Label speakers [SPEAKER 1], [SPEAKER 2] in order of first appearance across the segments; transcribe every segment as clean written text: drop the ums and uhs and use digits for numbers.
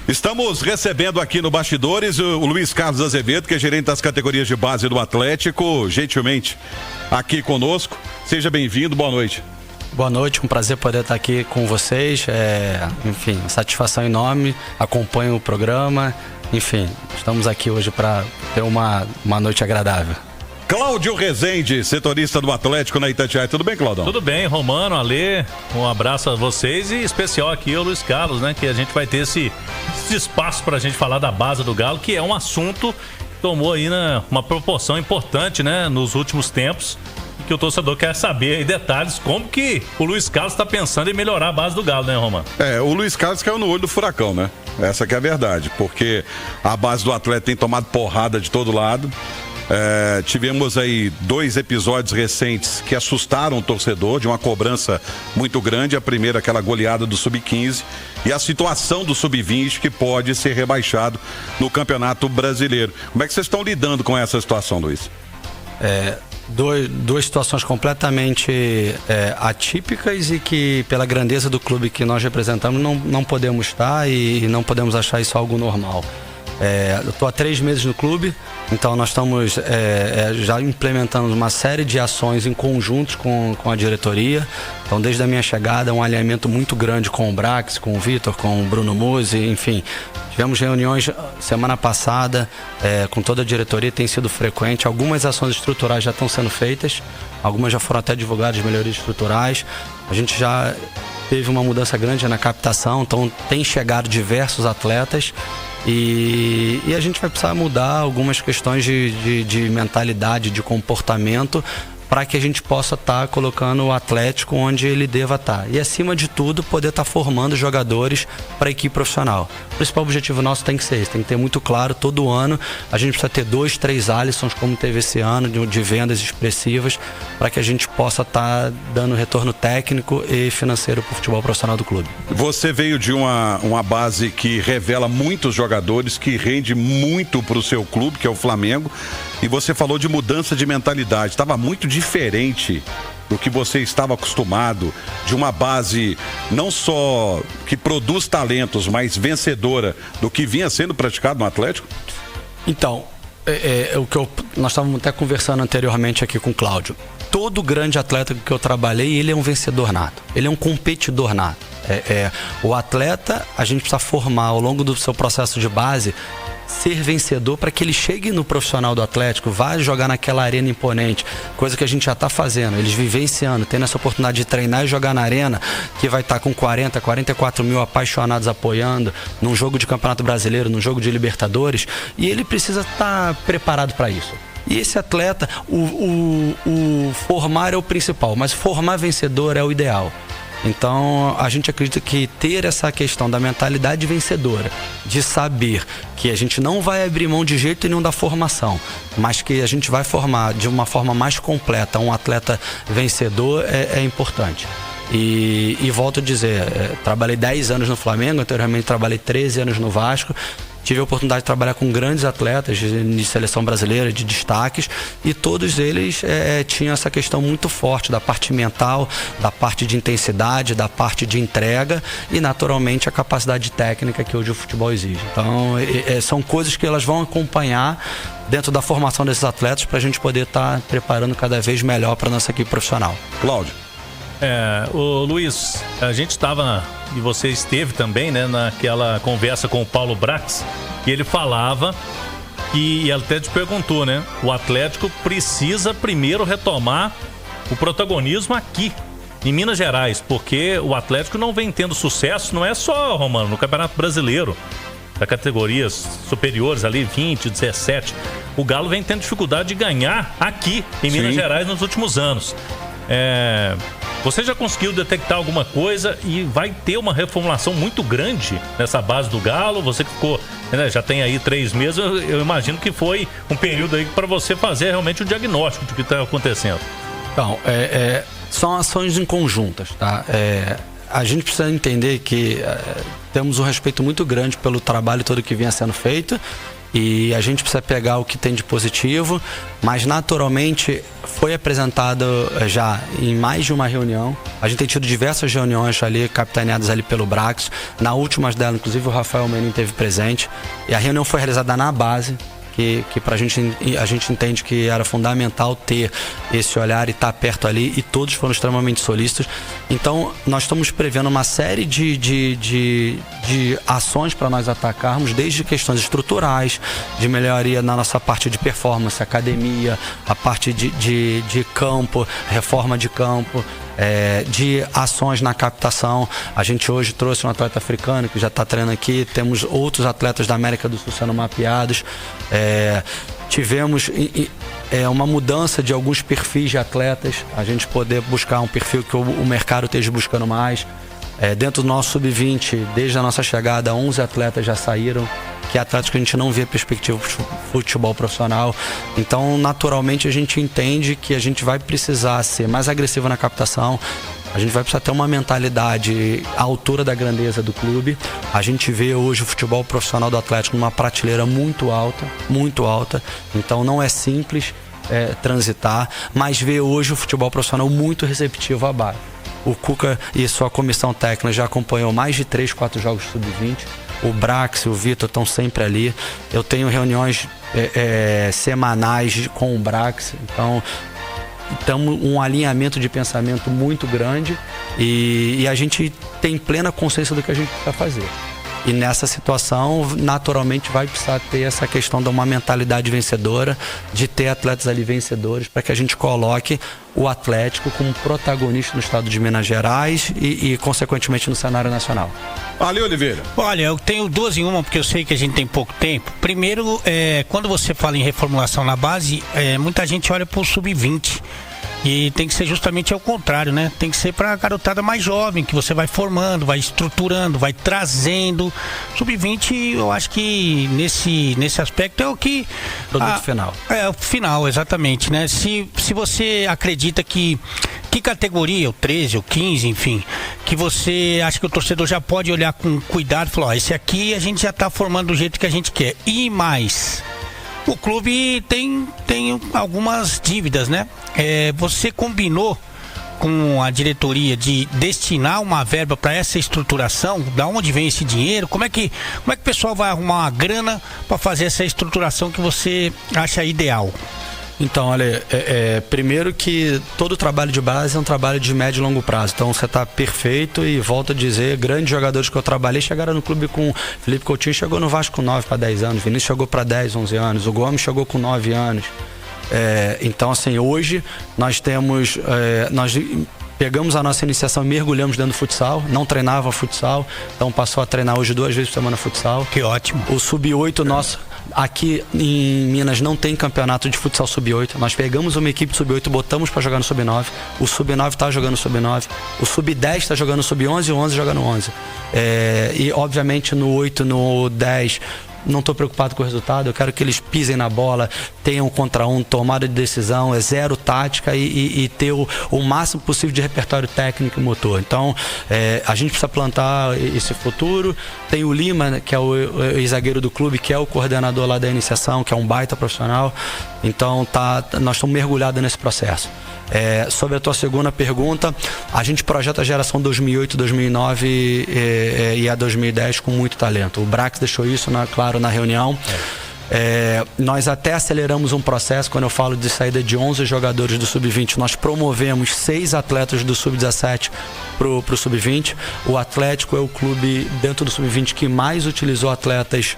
[SPEAKER 1] Estamos recebendo aqui no Bastidores o Luiz Carlos Azevedo, que é gerente das categorias de base do Atlético, gentilmente aqui conosco. Seja bem-vindo, boa noite.
[SPEAKER 2] Boa noite, um prazer poder estar aqui com vocês. Enfim, satisfação enorme, acompanho o programa. Enfim, estamos aqui hoje para ter uma noite agradável.
[SPEAKER 1] Cláudio Rezende, setorista do Atlético na Itatiaia. Tudo bem, Claudão?
[SPEAKER 3] Tudo bem, Romano, Alê, um abraço a vocês e especial aqui ao Luiz Carlos, né? Que a gente vai ter esse espaço para a gente falar da base do Galo, que é um assunto que tomou aí uma proporção importante, né? Nos últimos tempos, e que o torcedor quer saber aí detalhes, como que o Luiz Carlos está pensando em melhorar a base do Galo, né, Romano?
[SPEAKER 1] O Luiz Carlos caiu no olho do furacão, né? Essa que é a verdade, porque a base do Atlético tem tomado porrada de todo lado. Tivemos aí 2 episódios recentes que assustaram o torcedor, de uma cobrança muito grande. A primeira, aquela goleada do Sub-15, e a situação do Sub-20, que pode ser rebaixado no Campeonato Brasileiro. Como é que vocês estão lidando com essa situação, Luiz?
[SPEAKER 2] Duas situações completamente atípicas e que, pela grandeza do clube que nós representamos, não podemos estar e não podemos achar isso algo normal. Eu estou há 3 meses no clube, então nós estamos já implementando uma série de ações em conjunto com a diretoria. Então, desde a minha chegada, um alinhamento muito grande com o Brax, com o Vitor, com o Bruno Musi, enfim. Tivemos reuniões semana passada com toda a diretoria, tem sido frequente. Algumas ações estruturais já estão sendo feitas, algumas já foram até divulgadas, melhorias estruturais. A gente já teve uma mudança grande na captação, então tem chegado diversos atletas. E a gente vai precisar mudar algumas questões de mentalidade, de comportamento, para que a gente possa estar colocando o Atlético onde ele deva estar. E, acima de tudo, poder estar formando jogadores para a equipe profissional. O principal objetivo nosso tem que ser esse, tem que ter muito claro, todo ano a gente precisa ter 2, 3 Alissons, como teve esse ano, de vendas expressivas, para que a gente possa estar dando retorno técnico e financeiro para o futebol profissional do clube.
[SPEAKER 1] Você veio de uma base que revela muitos jogadores, que rende muito para o seu clube, que é o Flamengo, e você falou de mudança de mentalidade. Estava muito diferente do que você estava acostumado, de uma base não só que produz talentos, mas vencedora, do que vinha sendo praticado no Atlético?
[SPEAKER 2] Então, nós estávamos até conversando anteriormente aqui com o Cláudio. Todo grande atleta que eu trabalhei, ele é um vencedor nato, ele é um competidor nato. O atleta, a gente precisa formar ao longo do seu processo de base, ser vencedor para que ele chegue no profissional do Atlético, vá jogar naquela arena imponente, coisa que a gente já está fazendo, eles vivenciando, tendo essa oportunidade de treinar e jogar na arena, que vai estar com 44 mil apaixonados apoiando, num jogo de Campeonato Brasileiro, num jogo de Libertadores, e ele precisa estar preparado para isso. E esse atleta, o formar é o principal, mas formar vencedor é o ideal. Então, a gente acredita que ter essa questão da mentalidade vencedora, de saber que a gente não vai abrir mão de jeito nenhum da formação, mas que a gente vai formar de uma forma mais completa um atleta vencedor é importante. E volto a dizer, trabalhei 10 anos no Flamengo, anteriormente trabalhei 13 anos no Vasco. Tive a oportunidade de trabalhar com grandes atletas de seleção brasileira, de destaques, e todos eles tinham essa questão muito forte da parte mental, da parte de intensidade, da parte de entrega e, naturalmente, a capacidade técnica que hoje o futebol exige. Então, são coisas que elas vão acompanhar dentro da formação desses atletas para a gente poder estar preparando cada vez melhor para a nossa equipe profissional.
[SPEAKER 1] Cláudio.
[SPEAKER 3] Ô Luiz, a gente estava, e você esteve também, né, naquela conversa com o Paulo Brax, que ele falava, e até te perguntou, né, o Atlético precisa primeiro retomar o protagonismo aqui, em Minas Gerais, porque o Atlético não vem tendo sucesso, não é só, Romano, no Campeonato Brasileiro, da categorias superiores ali, 20, 17, o Galo vem tendo dificuldade de ganhar aqui, em Minas Gerais, nos últimos anos. Você já conseguiu detectar alguma coisa e vai ter uma reformulação muito grande nessa base do Galo? Você que ficou, né, já tem aí 3 meses, eu imagino que foi um período aí para você fazer realmente o diagnóstico do que está acontecendo.
[SPEAKER 2] Então, são ações em conjuntas, tá? a gente precisa entender que temos um respeito muito grande pelo trabalho todo que vinha sendo feito e a gente precisa pegar o que tem de positivo, mas naturalmente foi apresentado já em mais de uma reunião. A gente tem tido diversas reuniões ali, capitaneadas ali pelo Brax. Na última delas, inclusive, o Rafael Menin esteve presente. E a reunião foi realizada na base, que a gente entende que era fundamental ter esse olhar e estar perto ali, e todos foram extremamente solícitos. Então, nós estamos prevendo uma série de ações para nós atacarmos, desde questões estruturais, de melhoria na nossa parte de performance, academia, a parte de campo, reforma de campo, de ações na captação. A gente hoje trouxe um atleta africano que já está treinando aqui, temos outros atletas da América do Sul sendo mapeados. Tivemos uma mudança de alguns perfis de atletas, a gente poder buscar um perfil que o mercado esteja buscando mais. Dentro do nosso sub-20, desde a nossa chegada, 11 atletas já saíram, que é atletas que a gente não vê perspectiva de futebol profissional. Então, naturalmente, a gente entende que a gente vai precisar ser mais agressivo na captação. A gente vai precisar ter uma mentalidade à altura da grandeza do clube. A gente vê hoje o futebol profissional do Atlético numa prateleira muito alta, muito alta. Então, não é simples transitar, mas vê hoje o futebol profissional muito receptivo abaixo. O Cuca e sua comissão técnica já acompanhou mais de 3, 4 jogos sub-20. O Brax e o Vitor estão sempre ali. Eu tenho reuniões semanais com o Brax. Então, temos um alinhamento de pensamento muito grande e a gente tem plena consciência do que a gente precisa fazer. E nessa situação, naturalmente, vai precisar ter essa questão de uma mentalidade vencedora, de ter atletas ali vencedores, para que a gente coloque o Atlético como protagonista no estado de Minas Gerais e consequentemente, no cenário nacional.
[SPEAKER 1] Ali, Oliveira.
[SPEAKER 4] Olha, eu tenho duas em uma, porque eu sei que a gente tem pouco tempo. Primeiro, quando você fala em reformulação na base, muita gente olha para o sub-20. E tem que ser justamente ao contrário, né? Tem que ser para a garotada mais jovem, que você vai formando, vai estruturando, vai trazendo. Sub-20, eu acho que nesse aspecto é o que...
[SPEAKER 2] Produto final.
[SPEAKER 4] O final, exatamente, né? Se você acredita que categoria, o 13, o 15, enfim, que você acha que o torcedor já pode olhar com cuidado e falar, esse aqui a gente já está formando do jeito que a gente quer. E mais... O clube tem algumas dívidas, né? Você combinou com a diretoria de destinar uma verba para essa estruturação? Da onde vem esse dinheiro? Como é que o pessoal vai arrumar uma grana para fazer essa estruturação que você acha ideal?
[SPEAKER 2] Então, olha, primeiro que todo trabalho de base é um trabalho de médio e longo prazo. Então, você está perfeito e volto a dizer, grandes jogadores que eu trabalhei chegaram no clube com... Felipe Coutinho chegou no Vasco com 9 para 10 anos, Vinícius chegou para 10, 11 anos, o Gomes chegou com 9 anos. Então, assim, hoje nós temos... nós pegamos a nossa iniciação e mergulhamos dentro do futsal. Não treinava futsal, então passou a treinar hoje 2 vezes por semana futsal.
[SPEAKER 4] Que ótimo.
[SPEAKER 2] O sub-8 nosso... Aqui em Minas não tem campeonato de futsal sub-8. Nós pegamos uma equipe de sub-8 e botamos para jogar no sub-9. O sub-9 está jogando no sub-9. O sub-10 está jogando no sub-11 e o 11 joga no 11. E obviamente no 8, no 10... Não estou preocupado com o resultado, eu quero que eles pisem na bola, tenham contra um, tomada de decisão, zero tática e ter o máximo possível de repertório técnico e motor. Então, a gente precisa plantar esse futuro. Tem o Lima, né, que é o zagueiro do clube, que é o coordenador lá da iniciação, que é um baita profissional. Então, nós estamos mergulhados nesse processo. Sobre a tua segunda pergunta, a gente projeta a geração 2008, 2009 e a 2010 com muito talento. O Brax deixou isso claro na reunião. Nós até aceleramos um processo. Quando eu falo de saída de 11 jogadores do sub-20, nós promovemos 6 atletas do sub-17 pro sub-20. O Atlético é o clube dentro do sub-20 que mais utilizou atletas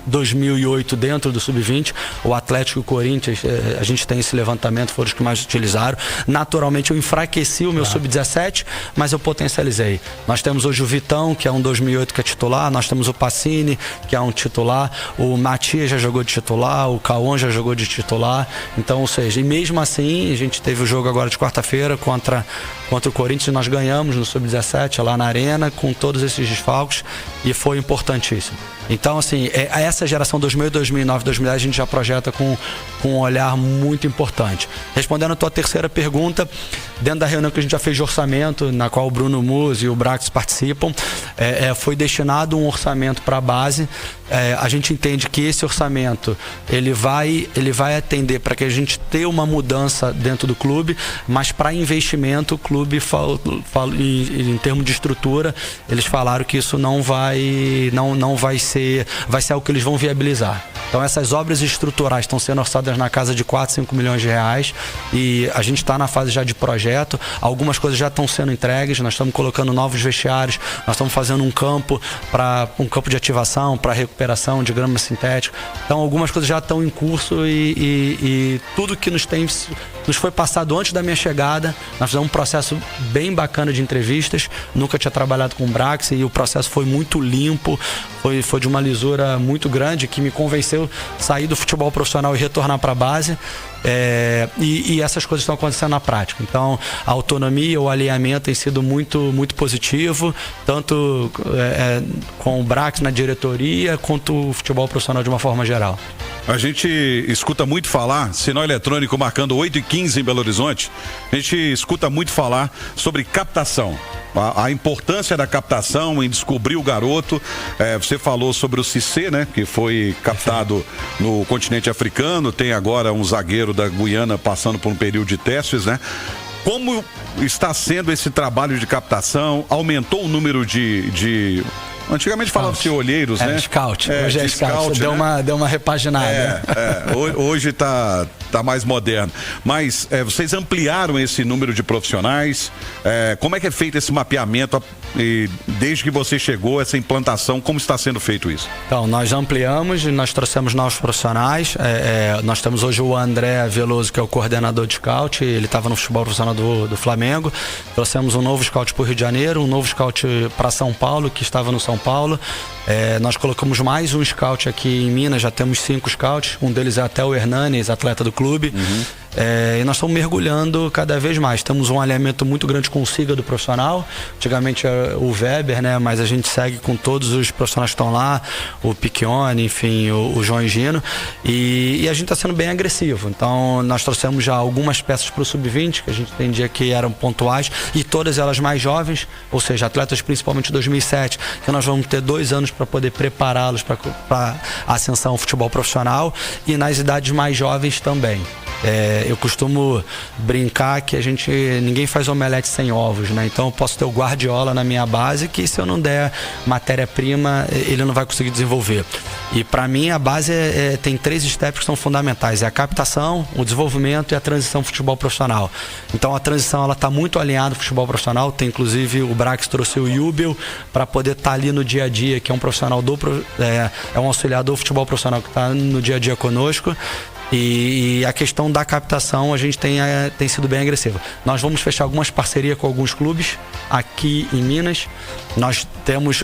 [SPEAKER 2] 2008 dentro do sub-20. O Atlético e o Corinthians, a gente tem esse levantamento, foram os que mais utilizaram. Naturalmente eu enfraqueci o meu sub-17, mas eu potencializei. Nós temos hoje o Vitão, que é um 2008 que é titular. Nós temos o Pacini, que é um titular. O Matias já jogou de titular. O Cauã já jogou de titular. Então, ou seja, e mesmo assim a gente teve o jogo agora de quarta-feira contra o Corinthians. Nós ganhamos no sub-17 lá na Arena com todos esses desfalques e foi importantíssimo. Então, assim, essa geração 2008, 2009, 2010 a gente já projeta com um olhar muito importante. Respondendo a tua terceira pergunta, dentro da reunião que a gente já fez de orçamento, na qual o Bruno Musi e o Brax participam, foi destinado um orçamento para a base. A gente entende que esse orçamento ele vai atender para que a gente tenha uma mudança dentro do clube, mas para investimento o clube em termos de estrutura, eles falaram que isso não vai ser algo que eles vão viabilizar. Então essas obras estruturais estão sendo orçadas na casa de 4, 5 milhões de reais e a gente está na fase já de projeto. Algumas coisas já estão sendo entregues, nós estamos colocando novos vestiários, nós estamos fazendo um campo de ativação para recuperação de grama sintética. Então algumas coisas já estão em curso e tudo que nos foi passado antes da minha chegada, nós fizemos um processo bem bacana de entrevistas. Nunca tinha trabalhado com o Brax e o processo foi muito limpo, foi de uma lisura muito grande que me convenceu a sair do futebol profissional e retornar para a base. E essas coisas estão acontecendo na prática. Então a autonomia, o alinhamento tem sido muito, muito positivo, tanto com o Brax na diretoria quanto o futebol profissional de uma forma geral.
[SPEAKER 1] A gente escuta muito falar, sinal eletrônico marcando 8h15 em Belo Horizonte, a gente escuta muito falar sobre captação. A importância da captação em descobrir o garoto. Você falou sobre o Cissé, né? Que foi captado no continente africano. Tem agora um zagueiro da Guiana passando por um período de testes, né? Como está sendo esse trabalho de captação? Aumentou o número de antigamente falava-se olheiros, né?
[SPEAKER 2] Scout. Hoje é scout. Deu uma repaginada.
[SPEAKER 1] Hoje está mais moderno. Mas vocês ampliaram esse número de profissionais. Como é que é feito esse mapeamento desde que você chegou, essa implantação? Como está sendo feito isso?
[SPEAKER 2] Então, nós ampliamos, nós trouxemos novos profissionais. Nós temos hoje o André Veloso, que é o coordenador de scout. Ele estava no futebol profissional do Flamengo. Trouxemos um novo scout para o Rio de Janeiro, um novo scout para São Paulo, que estava no São Paulo. Nós colocamos mais um scout aqui em Minas, já temos 5 scouts, um deles é até o Hernanes, atleta do clube. E nós estamos mergulhando cada vez mais. Temos um alinhamento muito grande com o Siga do profissional. Antigamente era o Weber, né? Mas a gente segue com todos os profissionais que estão lá, o Piccione, enfim, o João Gino. E a gente está sendo bem agressivo. Então nós trouxemos já algumas peças para o Sub-20, que a gente entendia que eram pontuais, e todas elas mais jovens, ou seja, atletas principalmente de 2007, que nós vamos ter 2 anos para poder prepará-los para a ascensão ao futebol profissional, e nas idades mais jovens também. Eu costumo brincar que ninguém faz omelete sem ovos, né? Então eu posso ter o Guardiola na minha base, que se eu não der matéria-prima, ele não vai conseguir desenvolver. E para mim a base tem 3 steps que são fundamentais: é a captação, o desenvolvimento e a transição ao futebol profissional. Então a transição ela está muito alinhada ao futebol profissional. Tem inclusive o Brax trouxe o Yubel para poder estar ali no dia a dia, que é um profissional é um auxiliar do futebol profissional que está no dia a dia conosco. E a questão da captação a gente tem sido bem agressiva. Nós vamos fechar algumas parcerias com alguns clubes aqui em Minas. Nós vamos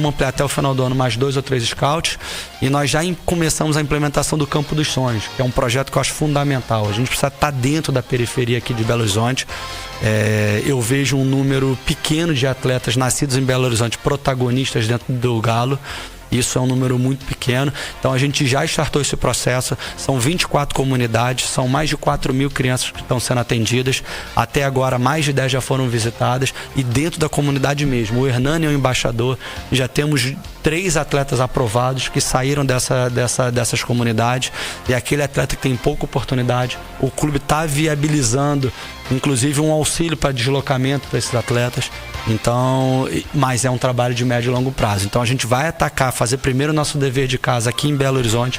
[SPEAKER 2] ampliar até o final do ano mais 2 ou 3 scouts, e nós já começamos a implementação do Campo dos Sonhos, que é um projeto que eu acho fundamental. A gente precisa estar dentro da periferia aqui de Belo Horizonte. Eu vejo um número pequeno de atletas nascidos em Belo Horizonte, protagonistas dentro do Galo. Isso é um número muito pequeno. Então a gente já startou esse processo. São 24 comunidades, são mais de 4.000 crianças que estão sendo atendidas. Até agora mais de 10 já foram visitadas. E dentro da comunidade mesmo, o Hernani é o embaixador. Já temos 3 atletas aprovados que saíram dessas comunidades. E aquele atleta que tem pouca oportunidade, o clube está viabilizando inclusive um auxílio para deslocamento para esses atletas. Então, mas é um trabalho de médio e longo prazo. Então a gente vai atacar, fazer primeiro o nosso dever de casa aqui em Belo Horizonte.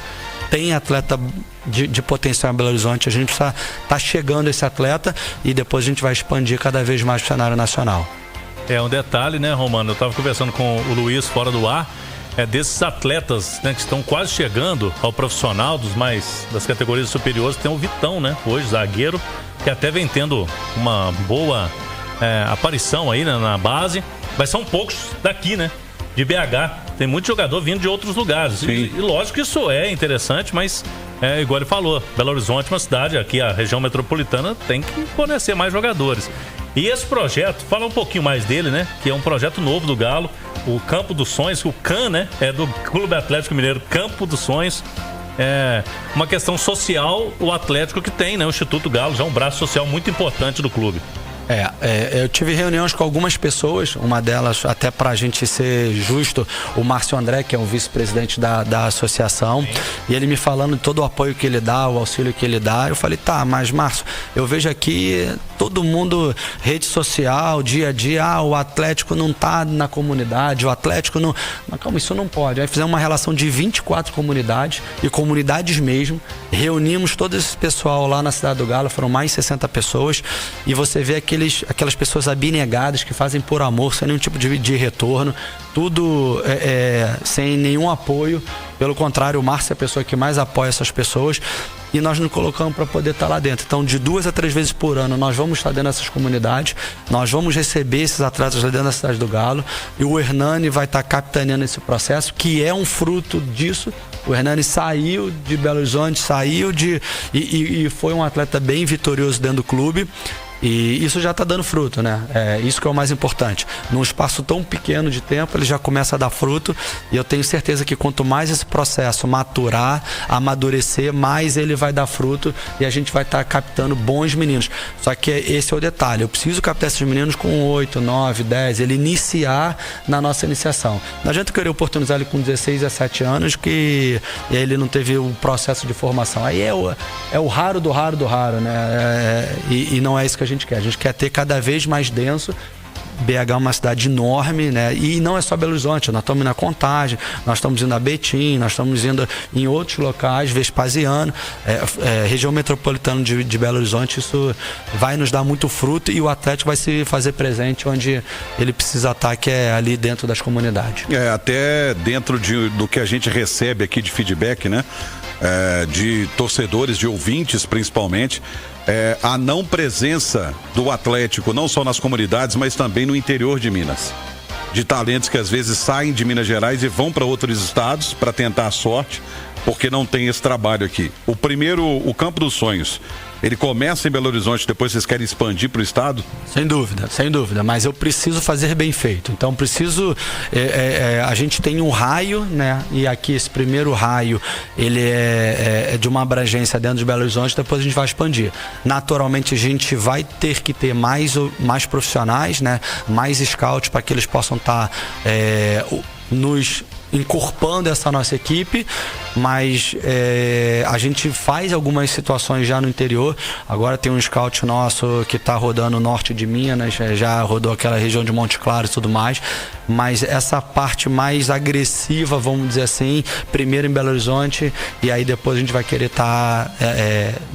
[SPEAKER 2] Tem atleta de potencial em Belo Horizonte, a gente precisa estar chegando esse atleta, e depois a gente vai expandir cada vez mais o cenário nacional.
[SPEAKER 3] Um detalhe, né, Romano? Eu estava conversando com o Luiz fora do ar. Desses atletas, né, que estão quase chegando ao profissional das categorias superiores, tem o Vitão, né? Hoje, zagueiro, que até vem tendo uma boa aparição aí, né, na base. Mas são poucos daqui, né? De BH. Tem muito jogador vindo de outros lugares. E lógico que isso é interessante, mas igual ele falou, Belo Horizonte é uma cidade, aqui a região metropolitana tem que fornecer mais jogadores. E esse projeto, fala um pouquinho mais dele, né? Que é um projeto novo do Galo, o Campo dos Sonhos, o CAN, né? É do Clube Atlético Mineiro Campo dos Sonhos. uma questão social, o Atlético que tem, né? O Instituto Galo já é um braço social muito importante do clube.
[SPEAKER 2] Eu tive reuniões com algumas pessoas, uma delas, até para a gente ser justo, o Márcio André, que é o vice-presidente da associação. Sim. E ele me falando de todo o apoio que ele dá, o auxílio que ele dá. Eu falei, tá, mas Márcio, eu vejo aqui todo mundo, rede social, dia a dia, o Atlético não tá na comunidade, o Atlético não... Mas calma, isso não pode. Aí fizemos uma relação de 24 comunidades, e comunidades mesmo, reunimos todo esse pessoal lá na Cidade do Galo, foram mais de 60 pessoas, e você vê aquelas pessoas abnegadas que fazem por amor, sem nenhum tipo de retorno, tudo sem nenhum apoio. Pelo contrário, o Márcio é a pessoa que mais apoia essas pessoas, e nós nos colocamos para poder estar lá dentro. Então, de 2 a 3 vezes por ano, nós vamos estar dentro dessas comunidades, nós vamos receber esses atletas lá dentro da Cidade do Galo, e o Hernani vai estar capitaneando esse processo, que é um fruto disso. O Hernani saiu de Belo Horizonte, e foi um atleta bem vitorioso dentro do clube. E isso já está dando fruto, né? Isso que é o mais importante. Num espaço tão pequeno de tempo, ele já começa a dar fruto, e eu tenho certeza que quanto mais esse processo maturar, amadurecer, mais ele vai dar fruto, e a gente vai estar captando bons meninos. Só que esse é o detalhe, eu preciso captar esses meninos com 8, 9, 10, ele iniciar na nossa iniciação. Não adianta eu querer oportunizar ele com 16, 17 anos, que ele não teve o processo de formação. Aí é o raro do raro do raro, né? E não é isso que a gente quer ter cada vez mais denso. BH é uma cidade enorme, né? E não é só Belo Horizonte, nós estamos indo na Contagem, nós estamos indo a Betim, nós estamos indo em outros locais, Vespasiano, região metropolitana de Belo Horizonte. Isso vai nos dar muito fruto, e o Atlético vai se fazer presente onde ele precisa estar, que é ali dentro das comunidades.
[SPEAKER 1] Até dentro do que a gente recebe aqui de feedback, né? De torcedores, de ouvintes principalmente, a não presença do Atlético, não só nas comunidades, mas também no interior de Minas. De talentos que às vezes saem de Minas Gerais e vão para outros estados para tentar a sorte, porque não tem esse trabalho aqui. O Campo dos Sonhos, ele começa em Belo Horizonte, depois vocês querem expandir para o estado?
[SPEAKER 2] Sem dúvida, mas eu preciso fazer bem feito. Então preciso, a gente tem um raio, né? E aqui esse primeiro raio, ele é de uma abrangência dentro de Belo Horizonte, depois a gente vai expandir. Naturalmente a gente vai ter que ter mais profissionais, né? Mais scouts, para que eles possam estar nos incorporando essa nossa equipe, mas a gente faz algumas situações já no interior. Agora tem um scout nosso que está rodando o norte de Minas, já rodou aquela região de Monte Claro e tudo mais, mas essa parte mais agressiva, vamos dizer assim, primeiro em Belo Horizonte, e aí depois a gente vai querer estar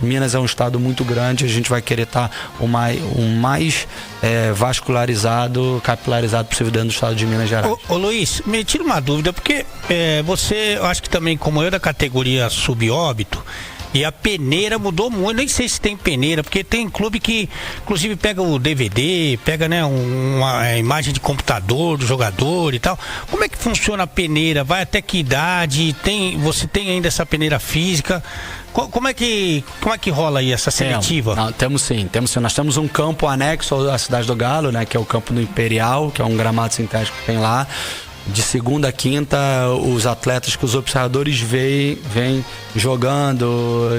[SPEAKER 2] Minas é um estado muito grande, a gente vai querer estar o mais vascularizado, capilarizado possível dentro do estado de Minas Gerais.
[SPEAKER 4] Ô Luiz, me tira uma dúvida, porque você, eu acho que também, como eu, da categoria subóbito, e a peneira mudou muito. Nem sei se tem peneira, porque tem clube que inclusive pega o DVD, pega, né, uma imagem de computador do jogador e tal. Como é que funciona a peneira? Vai até que idade? Você tem ainda essa peneira física? Como é que rola aí essa seletiva?
[SPEAKER 2] Temos sim. Nós temos um campo anexo à Cidade do Galo, né, que é o campo do Imperial, que é um gramado sintético que tem lá. De segunda a quinta, os atletas que os observadores vêm jogando,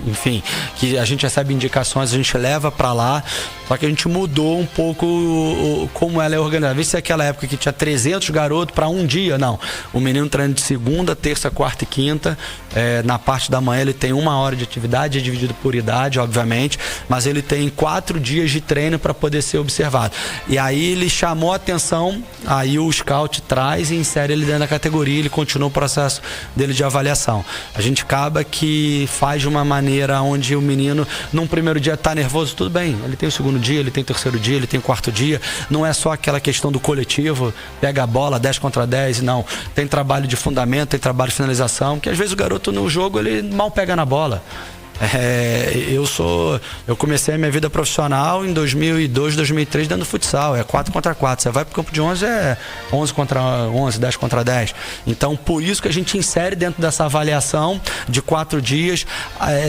[SPEAKER 2] enfim, que a gente recebe indicações, a gente leva para lá. Só que a gente mudou um pouco como ela é organizada. Vê se é aquela época que tinha 300 garotos para um dia, não. O menino treina de segunda, terça, quarta e quinta. Na parte da manhã ele tem 1 hora de atividade, é dividido por idade, obviamente, mas ele tem 4 dias de treino para poder ser observado. E aí ele chamou a atenção, aí o scout traz e insere ele dentro da categoria, ele continua o processo dele de avaliação. A gente acaba que faz de uma maneira onde o menino, num primeiro dia está nervoso, tudo bem, ele tem o segundo dia, ele tem o terceiro dia, ele tem o quarto dia, não é só aquela questão do coletivo, pega a bola 10 contra 10, não, tem trabalho de fundamento, tem trabalho de finalização, que às vezes o garoto no jogo ele mal pega na bola. Eu comecei a minha vida profissional em 2002, 2003 dando futsal, é 4 contra 4. Você vai pro campo de 11, é 11 contra 11, 10 contra 10. Então, por isso que a gente insere dentro dessa avaliação de 4 dias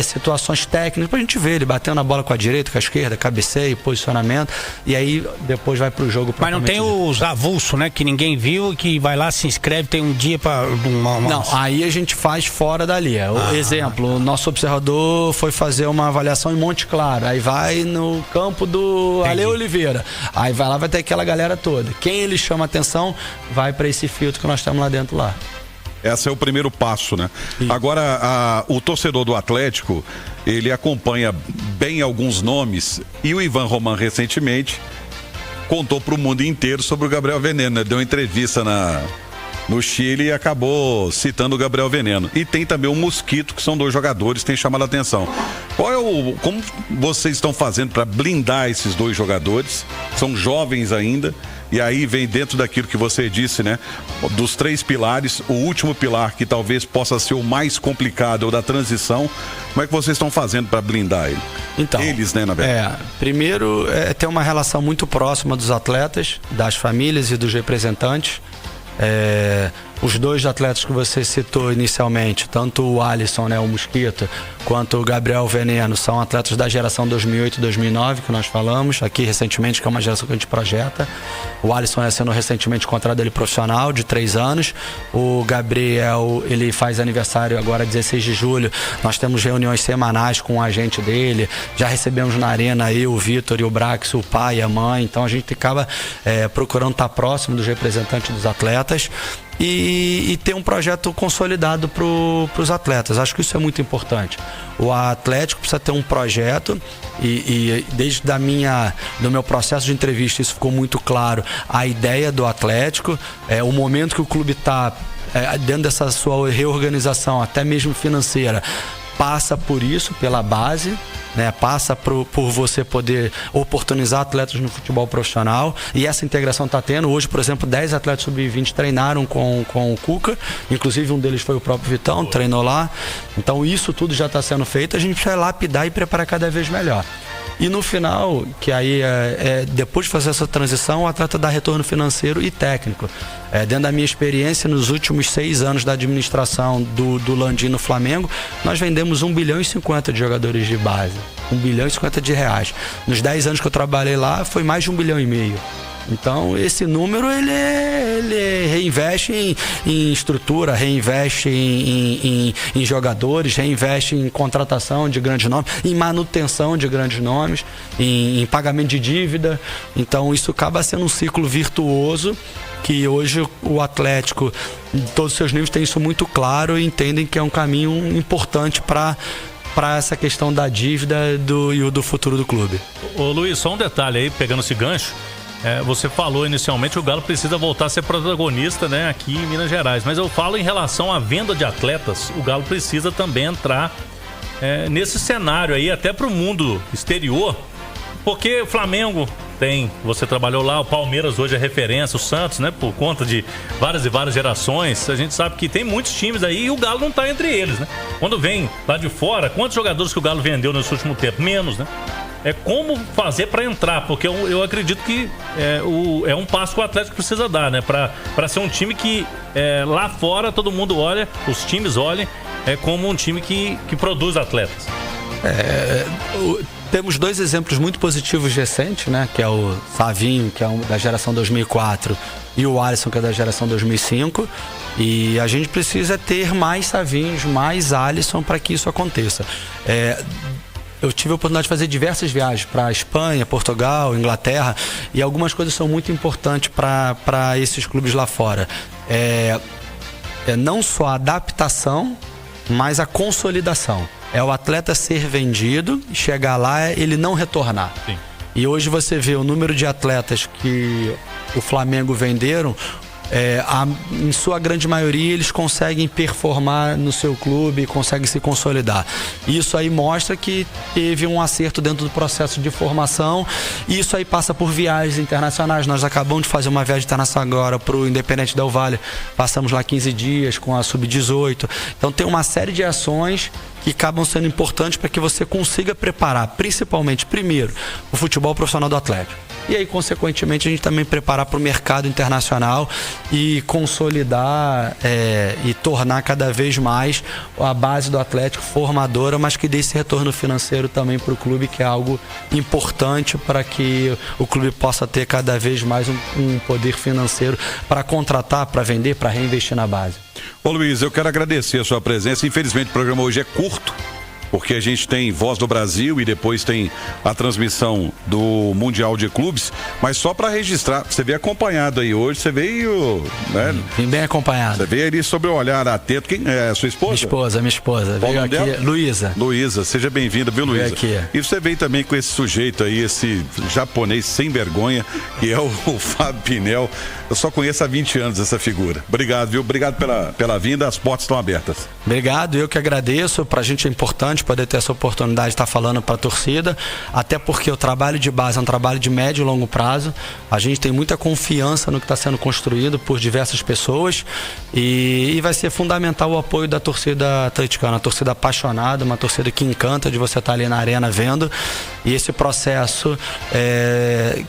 [SPEAKER 2] situações técnicas, pra gente ver ele batendo a bola com a direita, com a esquerda, cabeceio, posicionamento, e aí depois vai pro jogo.
[SPEAKER 4] Mas não tem os avulsos, né, que ninguém viu, que vai lá, se inscreve, tem um dia para
[SPEAKER 2] Não, aí a gente faz fora dali. Exemplo, o nosso observador foi fazer uma avaliação em Monte Claro, aí vai no campo do Ale Oliveira, aí vai lá, vai ter aquela galera toda. Quem ele chama atenção vai para esse filtro que nós temos lá dentro lá.
[SPEAKER 1] Esse é o primeiro passo, né? Sim. Agora, o torcedor do Atlético, ele acompanha bem alguns nomes, e o Ivan Roman recentemente contou para o mundo inteiro sobre o Gabriel Veneno, né? Deu uma entrevista no Chile e acabou citando o Gabriel Veneno. E tem também o Mosquito, que são 2 jogadores que têm chamado a atenção. Como vocês estão fazendo para blindar esses 2 jogadores? São jovens ainda. E aí vem dentro daquilo que você disse, né? Dos 3 pilares, o último pilar que talvez possa ser o mais complicado, é o da transição. Como é que vocês estão fazendo para blindar ele?
[SPEAKER 2] Então,
[SPEAKER 1] eles, né, na verdade?
[SPEAKER 2] Primeiro, ter uma relação muito próxima dos atletas, das famílias e dos representantes. Os 2 atletas que você citou inicialmente, tanto o Alisson, né, o Mosquito, quanto o Gabriel Veneno, são atletas da geração 2008 e 2009, que nós falamos aqui recentemente, que é uma geração que a gente projeta. O Alisson é sendo recentemente contrato dele profissional, de 3 anos. O Gabriel, ele faz aniversário agora 16 de julho. Nós temos reuniões semanais com o agente dele. Já recebemos na arena eu, o Vitor e o Brax, o pai e a mãe. Então a gente acaba procurando estar próximo dos representantes dos atletas. E ter um projeto consolidado para os atletas. Acho que isso é muito importante. O Atlético precisa ter um projeto e desde do meu processo de entrevista isso ficou muito claro. A ideia do Atlético, o momento que o clube está dentro dessa sua reorganização, até mesmo financeira, passa por isso, pela base, né? Passa por você poder oportunizar atletas no futebol profissional, e essa integração está tendo. Hoje, por exemplo, 10 atletas sub-20 treinaram com o Cuca, inclusive um deles foi o próprio Vitão, treinou lá. Então isso tudo já está sendo feito, a gente precisa lapidar e preparar cada vez melhor. E no final, que aí depois de fazer essa transição, o atleta dá retorno financeiro e técnico. Dentro da minha experiência, nos últimos 6 anos da administração do Landim no Flamengo, nós vendemos 1 bilhão e 50 de jogadores de base. 1 bilhão e 50 de reais. Nos 10 anos que eu trabalhei lá, foi mais de 1,5 bilhão. Então esse número ele reinveste em estrutura, reinveste em jogadores, reinveste em contratação de grandes nomes, em manutenção de grandes nomes, em pagamento de dívida. Então isso acaba sendo um ciclo virtuoso que hoje o Atlético, em todos os seus níveis, tem isso muito claro e entendem que é um caminho importante para essa questão da dívida e do futuro do clube.
[SPEAKER 3] Ô Luiz, só um detalhe aí, pegando esse gancho. Você falou inicialmente que o Galo precisa voltar a ser protagonista, né, aqui em Minas Gerais, mas eu falo em relação à venda de atletas. O Galo precisa também entrar nesse cenário aí, até para o mundo exterior, porque o Flamengo você trabalhou lá, o Palmeiras hoje é referência, o Santos, né, por conta de várias e várias gerações. A gente sabe que tem muitos times aí e o Galo não está entre eles, né? Quando vem lá de fora, quantos jogadores que o Galo vendeu nesse último tempo? Menos, né? Como fazer para entrar, porque eu acredito que é um passo que o Atlético precisa dar, né? Para ser um time que lá fora todo mundo olha, os times olhem como um time que produz atletas.
[SPEAKER 2] Temos 2 exemplos muito positivos recentes, né? Que é o Savinho, que é da geração 2004, e o Alisson, que é da geração 2005. E a gente precisa ter mais Savinhos, mais Alisson para que isso aconteça. Eu tive a oportunidade de fazer diversas viagens para Espanha, Portugal, Inglaterra, e algumas coisas são muito importantes para esses clubes lá fora. Não só a adaptação, mas a consolidação. É o atleta ser vendido, chegar lá, ele não retornar. Sim. E hoje você vê o número de atletas que o Flamengo venderam, em sua grande maioria eles conseguem performar no seu clube, conseguem se consolidar. Isso aí mostra que teve um acerto dentro do processo de formação. Isso aí passa por viagens internacionais. Nós acabamos de fazer uma viagem internacional agora para o Independente Del Valle. Passamos lá 15 dias com a Sub-18. Então tem uma série de ações que acabam sendo importantes para que você consiga preparar, principalmente, primeiro, o futebol profissional do Atlético. E aí, consequentemente, a gente também preparar para o mercado internacional e consolidar e tornar cada vez mais a base do Atlético formadora, mas que dê esse retorno financeiro também para o clube, que é algo importante para que o clube possa ter cada vez mais um poder financeiro para contratar, para vender, para reinvestir na base.
[SPEAKER 1] Ô Luiz, eu quero agradecer a sua presença. Infelizmente o programa hoje é curto, porque a gente tem Voz do Brasil e depois tem a transmissão do Mundial de Clubes, mas só para registrar, você veio acompanhado aí hoje, você veio, né?
[SPEAKER 2] Vim bem acompanhado.
[SPEAKER 1] Você veio ali sobre o olhar atento. Quem é a sua esposa?
[SPEAKER 2] Minha esposa. Veio aqui, Luísa.
[SPEAKER 1] Luísa, seja bem-vinda, viu, Luísa? E você veio também com esse sujeito aí, esse japonês sem vergonha, que é o Fábio Pinel. Eu só conheço há 20 anos essa figura. Obrigado, viu? Obrigado pela vinda, as portas estão abertas.
[SPEAKER 2] Obrigado, eu que agradeço. Pra gente é importante poder ter essa oportunidade de estar falando para a torcida, até porque o trabalho de base é um trabalho de médio e longo prazo. A gente tem muita confiança no que está sendo construído por diversas pessoas e vai ser fundamental o apoio da torcida atleticana, uma torcida apaixonada, uma torcida que encanta de você estar ali na arena vendo, e esse processo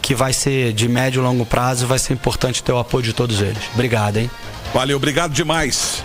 [SPEAKER 2] que vai ser de médio e longo prazo vai ser importante ter o apoio de todos eles. Obrigado, hein?
[SPEAKER 1] Valeu, obrigado demais.